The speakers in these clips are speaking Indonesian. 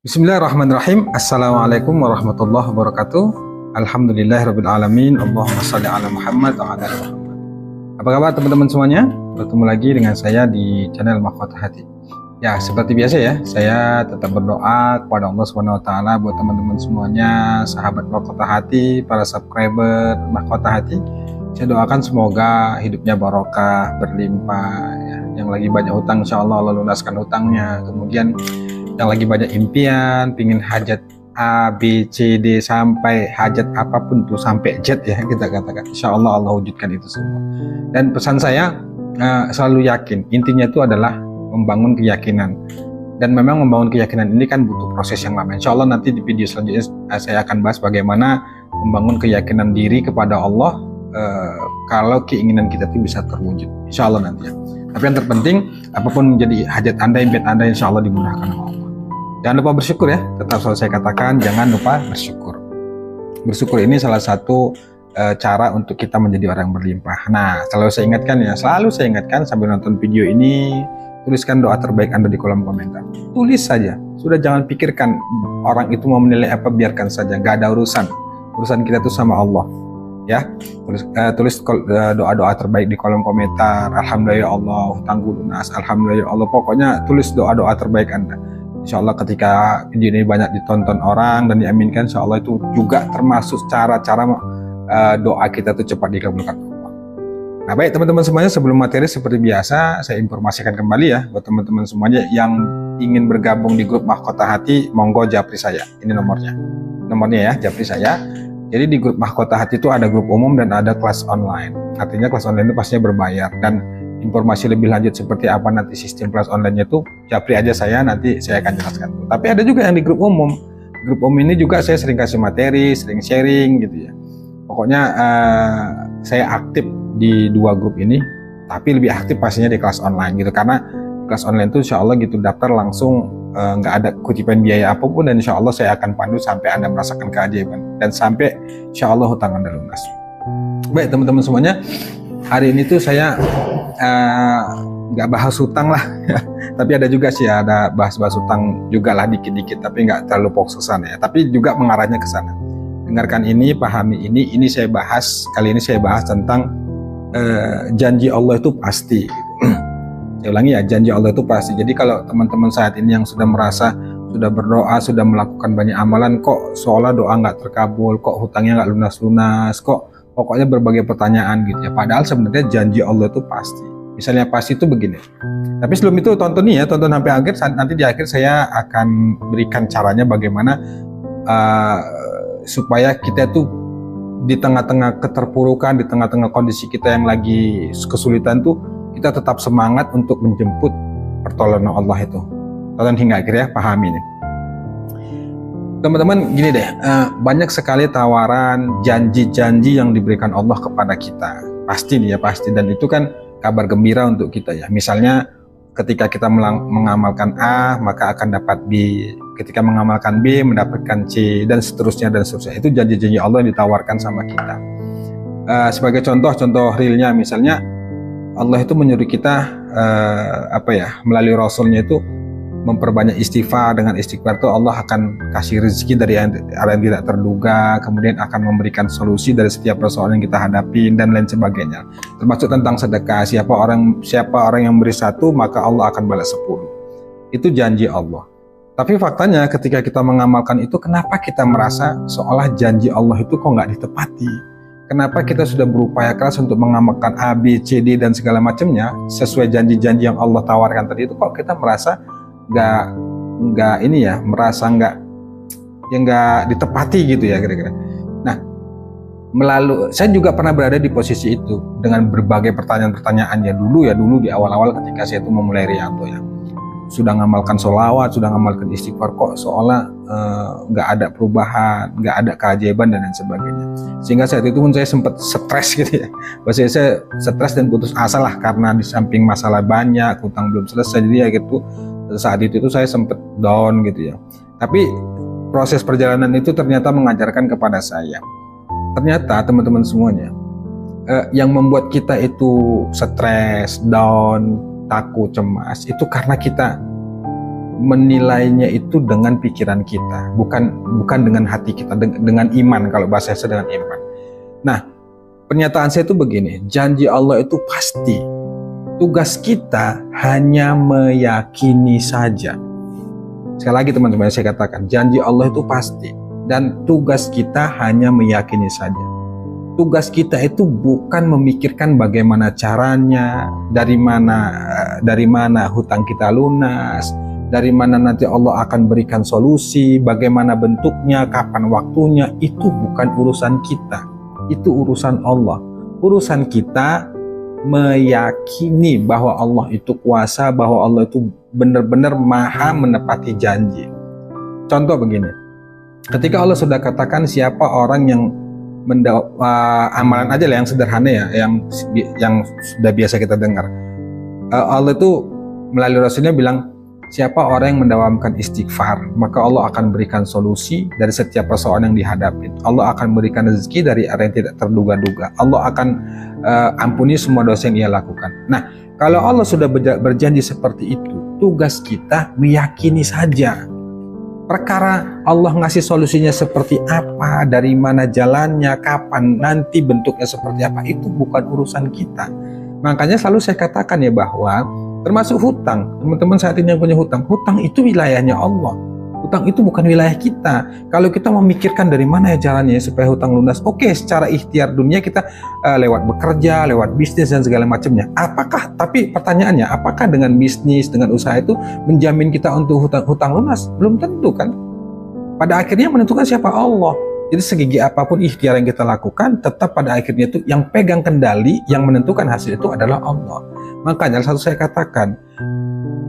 Bismillahirrahmanirrahim. Assalamualaikum warahmatullahi wabarakatuh. Alhamdulillahirabbil alamin. Allahumma shalli ala Muhammad wa ala ali Muhammad. Apa kabar teman-teman semuanya? Bertemu lagi dengan saya di channel Mahkota Hati. Ya, seperti biasa ya, saya tetap berdoa kepada Allah Subhanahu wa taala buat teman-teman semuanya, sahabat Mahkota Hati, para subscriber Mahkota Hati. Saya doakan semoga hidupnya barokah, berlimpah ya. Yang lagi banyak hutang insyaallah Allah lunaskan hutangnya. Kemudian yang lagi banyak impian, pingin hajat A, B, C, D sampai hajat apapun tuh sampai Z ya kita katakan. Insya Allah Allah wujudkan itu semua. Dan pesan saya selalu yakin. Intinya itu adalah membangun keyakinan. Dan memang membangun keyakinan ini kan butuh proses yang lama. Insya Allah nanti di video selanjutnya saya akan bahas bagaimana membangun keyakinan diri kepada Allah kalau keinginan kita itu bisa terwujud. Insya Allah nanti ya. Tapi yang terpenting apapun menjadi hajat Anda, impian Anda insya Allah dimudahkan oleh Allah. Jangan lupa bersyukur ya, tetap selalu saya katakan jangan lupa bersyukur. Bersyukur ini salah satu cara untuk kita menjadi orang berlimpah. Nah, selalu saya ingatkan sambil nonton video ini, tuliskan doa terbaik Anda di kolom komentar. Tulis saja, sudah jangan pikirkan orang itu mau menilai apa, biarkan saja, gak ada urusan. Urusan kita itu sama Allah. Ya, tulis doa-doa terbaik di kolom komentar. Alhamdulillah ya Allah, hutangku lunas. Alhamdulillah ya Allah, pokoknya tulis doa-doa terbaik Anda. Insya Allah ketika video ini banyak ditonton orang dan diaminkan, insya Allah itu juga termasuk cara-cara doa kita itu cepat dikabulkan Allah. Nah baik teman-teman semuanya, sebelum materi seperti biasa saya informasikan kembali ya buat teman-teman semuanya yang ingin bergabung di grup Mahkota Hati, monggo japri saya. Ini nomornya ya, japri saya. Jadi di grup Mahkota Hati itu ada grup umum dan ada kelas online. Artinya kelas online itu pastinya berbayar, dan informasi lebih lanjut seperti apa nanti sistem kelas online-nya itu japri aja saya, nanti saya akan jelaskan. Tapi ada juga yang di grup umum. Grup umum ini juga saya sering kasih materi, sering sharing gitu ya. Pokoknya saya aktif di dua grup ini, tapi lebih aktif pastinya di kelas online gitu, karena kelas online itu insya Allah gitu daftar langsung, nggak ada kutipan biaya apapun, dan insya Allah saya akan pandu sampai Anda merasakan keajaiban dan sampai insya Allah hutang Anda lunas. Baik teman-teman semuanya, hari ini tuh saya nggak bahas hutang lah tapi ada juga sih, ada bahas-bahas hutang juga lah dikit-dikit, tapi nggak terlalu fokus ke sana ya, tapi juga mengarahnya ke sana. Dengarkan ini, pahami ini saya bahas, kali ini saya bahas tentang janji Allah itu pasti gitu. Saya ulangi ya, janji Allah itu pasti. Jadi kalau teman-teman saat ini yang sudah merasa sudah berdoa, sudah melakukan banyak amalan, kok seolah doa nggak terkabul, kok hutangnya nggak lunas-lunas, kok pokoknya berbagai pertanyaan gitu ya. Padahal sebenarnya janji Allah itu pasti. Misalnya pasti itu begini. Tapi sebelum itu tonton nih ya, tonton sampai akhir. Nanti di akhir saya akan berikan caranya bagaimana supaya kita tuh di tengah-tengah keterpurukan, di tengah-tengah kondisi kita yang lagi kesulitan tuh, kita tetap semangat untuk menjemput pertolongan Allah itu. Tonton hingga akhir ya, pahami nih. Teman-teman gini deh, banyak sekali tawaran, janji-janji yang diberikan Allah kepada kita. Pasti nih ya, pasti. Dan itu kan kabar gembira untuk kita ya. Misalnya ketika kita mengamalkan A, maka akan dapat B. Ketika mengamalkan B, mendapatkan C, dan seterusnya dan seterusnya. Itu janji-janji Allah yang ditawarkan sama kita. Sebagai contoh realnya, misalnya Allah itu menyuruh kita melalui Rasulnya itu memperbanyak istighfar. Dengan istighfar itu Allah akan kasih rezeki dari arah yang tidak terduga, kemudian akan memberikan solusi dari setiap persoalan yang kita hadapi dan lain sebagainya. Termasuk tentang sedekah, siapa orang yang beri 1 maka Allah akan balas 10. Itu janji Allah. Tapi faktanya ketika kita mengamalkan itu, kenapa kita merasa seolah janji Allah itu kok nggak ditepati? Kenapa kita sudah berupaya keras untuk mengamalkan A, B, C, D dan segala macamnya sesuai janji-janji yang Allah tawarkan tadi itu, kok kita merasa merasa nggak ditepati gitu ya kira-kira. Nah, saya juga pernah berada di posisi itu dengan berbagai pertanyaan-pertanyaan ya dulu di awal-awal ketika saya itu memulai Riyanto ya. Sudah ngamalkan sholawat, sudah ngamalkan istighfar, kok seolah nggak ada perubahan, nggak ada keajaiban dan lain sebagainya. Sehingga saat itu pun saya sempat stres gitu ya. Bahasa saya stres dan putus asa lah, karena di samping masalah banyak, hutang belum selesai, jadi ya gitu. Saat itu saya sempat down gitu ya. Tapi proses perjalanan itu ternyata mengajarkan kepada saya, ternyata teman-teman semuanya, yang membuat kita itu stres, down, takut, cemas, itu karena kita menilainya itu dengan pikiran kita, bukan dengan hati kita, dengan iman. Kalau bahasa saya dengan iman. Nah, pernyataan saya itu begini, janji Allah itu pasti. Tugas kita hanya meyakini saja. Sekali lagi teman-teman, saya katakan, janji Allah itu pasti. Dan tugas kita hanya meyakini saja. Tugas kita itu bukan memikirkan bagaimana caranya, dari mana hutang kita lunas, dari mana nanti Allah akan berikan solusi, bagaimana bentuknya, kapan waktunya. Itu bukan urusan kita, itu urusan Allah. Urusan kita meyakini bahwa Allah itu kuasa, bahwa Allah itu benar-benar maha menepati janji. Contoh begini, ketika Allah sudah katakan siapa orang yang amalan aja lah yang sederhana ya, yang sudah biasa kita dengar. Allah itu melalui Rasulnya bilang, siapa orang yang mendawamkan istighfar, maka Allah akan berikan solusi dari setiap persoalan yang dihadapi. Allah akan berikan rezeki dari arah yang tidak terduga-duga. Allah akan ampuni semua dosa yang ia lakukan. Nah, kalau Allah sudah berjanji seperti itu, tugas kita meyakini saja. Perkara Allah ngasih solusinya seperti apa, dari mana jalannya, kapan, nanti bentuknya seperti apa, itu bukan urusan kita. Makanya selalu saya katakan ya bahwa termasuk hutang, teman-teman saat ini yang punya hutang itu wilayahnya Allah. Hutang itu bukan wilayah kita. Kalau kita memikirkan dari mana ya jalannya supaya hutang lunas, oke, secara ikhtiar dunia kita lewat bekerja, lewat bisnis dan segala macamnya. Tapi pertanyaannya, apakah dengan bisnis, dengan usaha itu menjamin kita untuk hutang lunas? Belum tentu kan. Pada akhirnya menentukan siapa? Allah. Jadi segigi apapun ikhtiar yang kita lakukan, tetap pada akhirnya itu yang pegang kendali, yang menentukan hasil itu adalah Allah. Makanya selalu saya katakan,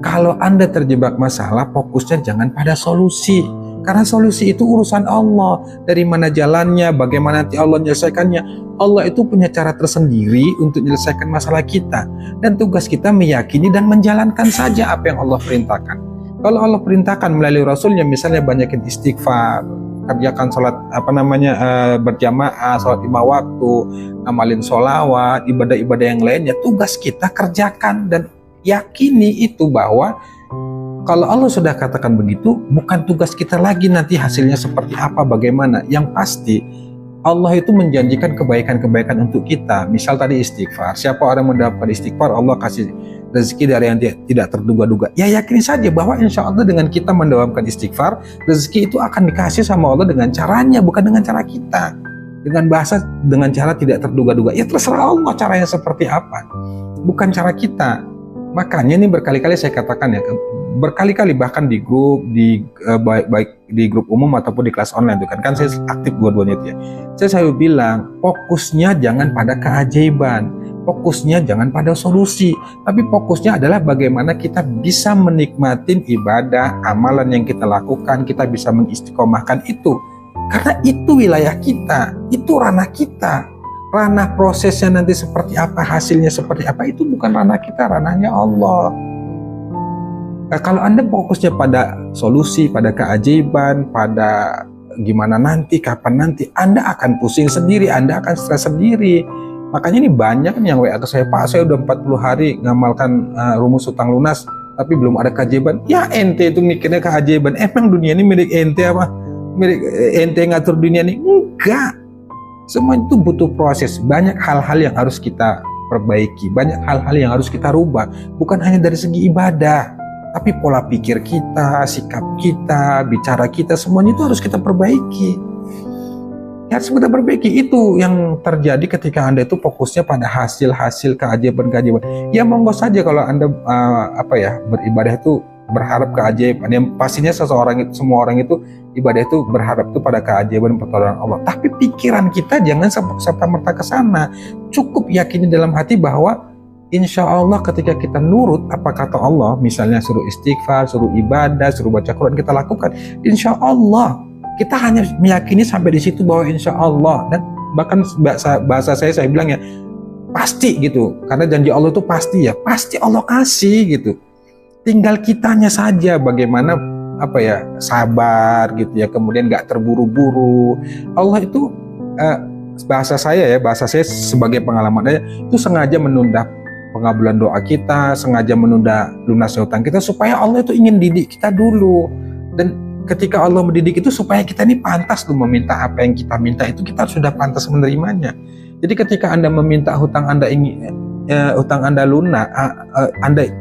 kalau Anda terjebak masalah, fokusnya jangan pada solusi. Karena solusi itu urusan Allah. Dari mana jalannya, bagaimana nanti Allah menyelesaikannya. Allah itu punya cara tersendiri untuk menyelesaikan masalah kita. Dan tugas kita meyakini dan menjalankan saja apa yang Allah perintahkan. Kalau Allah perintahkan melalui Rasulnya, misalnya banyakin istighfar, kerjakan sholat berjamaah, sholat 5 waktu, ngamalin sholawat, ibadah-ibadah yang lainnya, tugas kita kerjakan dan yakini itu bahwa kalau Allah sudah katakan begitu, bukan tugas kita lagi nanti hasilnya seperti apa, bagaimana. Yang pasti Allah itu menjanjikan kebaikan-kebaikan untuk kita. Misal tadi istighfar, siapa orang mendapatkan istighfar, Allah kasih rezeki dari yang tidak terduga-duga. Ya yakini saja bahwa insya Allah dengan kita mendawamkan istighfar, rezeki itu akan dikasih sama Allah dengan caranya, bukan dengan cara kita. Dengan cara tidak terduga-duga. Ya terserah Allah caranya seperti apa, bukan cara kita. Makanya ini berkali-kali saya katakan ya, berkali-kali bahkan di grup, baik di grup umum ataupun di kelas online itu kan saya aktif dua-duanya itu ya. Saya selalu bilang, fokusnya jangan pada keajaiban, fokusnya jangan pada solusi, tapi fokusnya adalah bagaimana kita bisa menikmatin ibadah, amalan yang kita lakukan, kita bisa mengistiqomahkan itu. Karena itu wilayah kita, itu ranah kita. Ranah prosesnya nanti seperti apa, hasilnya seperti apa, itu bukan ranah kita, ranahnya Allah. Nah, kalau Anda fokusnya pada solusi, pada keajaiban, pada gimana nanti, kapan nanti, Anda akan pusing sendiri, Anda akan stres sendiri. Makanya ini banyak yang WA ke saya, Pak, saya udah 40 hari ngamalkan rumus hutang lunas, tapi belum ada keajaiban. Ya ente itu mikirnya keajaiban, emang dunia ini milik ente apa? Milik ente ngatur dunia ini? Enggak. Semua itu butuh proses, banyak hal-hal yang harus kita perbaiki, banyak hal-hal yang harus kita rubah, bukan hanya dari segi ibadah, tapi pola pikir kita, sikap kita, bicara kita, semuanya itu harus kita perbaiki. Ya, harus kita perbaiki. Itu yang terjadi ketika Anda itu fokusnya pada hasil-hasil keajaiban-keajaiban. Ya monggo saja kalau Anda beribadah itu berharap keajaiban. Yang pastinya semua orang itu ibadah itu berharap itu pada keajaiban pertolongan Allah. Tapi pikiran kita jangan serta-merta ke sana. Cukup yakini dalam hati bahwa insya Allah ketika kita nurut apa kata Allah, misalnya suruh istighfar, suruh ibadah, suruh baca Quran, kita lakukan, insya Allah kita hanya meyakini sampai di situ bahwa insya Allah. Dan bahkan bahasa saya bilang ya pasti gitu, karena janji Allah itu pasti ya, pasti Allah kasih gitu. Tinggal kitanya saja bagaimana sabar gitu ya, kemudian nggak terburu-buru. Allah itu bahasa saya sebagai pengalaman aja itu sengaja menunda pengabulan doa kita, sengaja menunda lunasnya hutang kita, supaya Allah itu ingin didik kita dulu. Dan ketika Allah mendidik itu supaya kita ini pantas tuh meminta apa yang kita minta, itu kita sudah pantas menerimanya. Jadi ketika Anda meminta hutang Anda ingin hutang Anda lunas,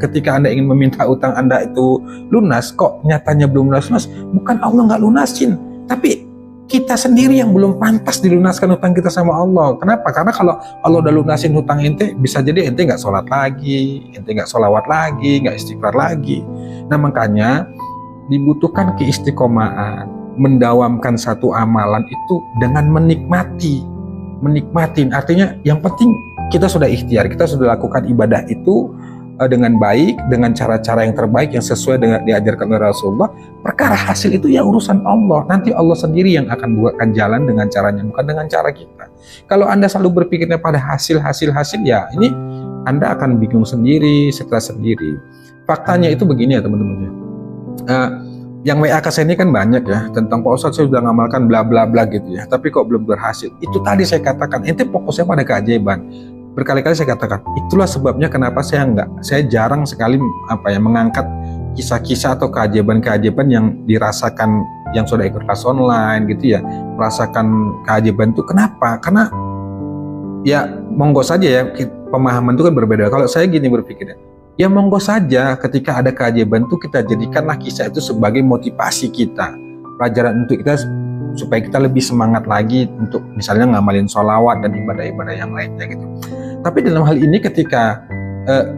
ketika Anda ingin meminta hutang Anda itu lunas, kok nyatanya belum lunas, bukan Allah nggak lunasin, tapi kita sendiri yang belum pantas dilunaskan hutang kita sama Allah. Kenapa? Karena kalau Allah udah lunasin hutang ente, bisa jadi ente nggak sholat lagi, ente nggak sholawat lagi, nggak istighfar lagi. Nah makanya dibutuhkan keistiqomahan, mendawamkan satu amalan itu dengan menikmatin. Artinya yang penting kita sudah ikhtiar, kita sudah lakukan ibadah itu dengan baik, dengan cara-cara yang terbaik yang sesuai dengan diajarkan oleh Rasulullah. Perkara hasil itu ya urusan Allah. Nanti Allah sendiri yang akan buatkan jalan dengan caranya, bukan dengan cara kita. Kalau Anda selalu berpikirnya pada hasil, ya ini Anda akan bingung sendiri, stres sendiri. Faktanya itu begini ya teman-teman. Yang WA ke saya ini kan banyak ya, tentang Pak Ustadz saya sudah ngamalkan bla bla bla gitu ya, tapi kok belum berhasil. Itu tadi saya katakan, ente fokusnya pada keajaiban. Berkali-kali saya katakan, itulah sebabnya kenapa saya jarang sekali mengangkat kisah-kisah atau keajaiban-keajaiban yang dirasakan yang sudah ikut kelas online gitu ya, merasakan keajaiban itu. Kenapa? Karena ya monggo saja ya, pemahaman itu kan berbeda. Kalau saya gini berpikirnya, ya monggo saja ketika ada keajaiban itu kita jadikanlah kisah itu sebagai motivasi kita, pelajaran untuk kita supaya kita lebih semangat lagi untuk misalnya ngamalin sholawat dan ibadah-ibadah yang lainnya gitu. Tapi dalam hal ini ketika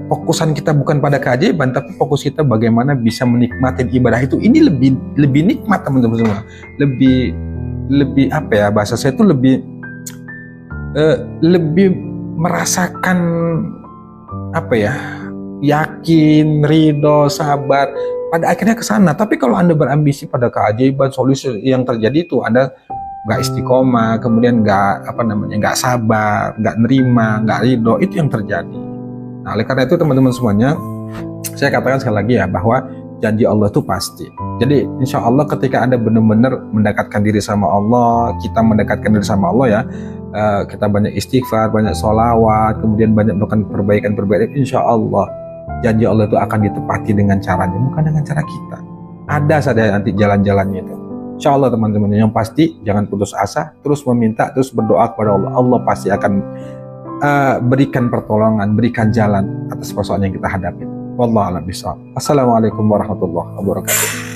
fokusan kita bukan pada keajaiban, tapi fokus kita bagaimana bisa menikmati ibadah itu, ini lebih nikmat teman-teman semua. Lebih apa ya, bahasa saya itu lebih merasakan apa ya, yakin, ridho, sabar, pada akhirnya ke sana. Tapi kalau Anda berambisi pada keajaiban, solusi yang terjadi itu Anda nggak istiqomah, kemudian nggak sabar, nggak nerima, nggak ridho, itu yang terjadi. Nah, oleh karena itu teman-teman semuanya, saya katakan sekali lagi ya, bahwa janji Allah itu pasti. Jadi insya Allah ketika Anda benar-benar mendekatkan diri sama Allah, kita mendekatkan diri sama Allah ya, kita banyak istighfar, banyak sholawat, kemudian banyak melakukan perbaikan, insya Allah janji Allah itu akan ditepati dengan caranya, bukan dengan cara kita. Ada saja nanti jalan-jalannya itu. Insya Allah teman-teman, yang pasti jangan putus asa, terus meminta, terus berdoa kepada Allah. Allah pasti akan berikan pertolongan, berikan jalan atas persoalan yang kita hadapi. Wallahu a'lam bishawab. Assalamualaikum warahmatullahi wabarakatuh.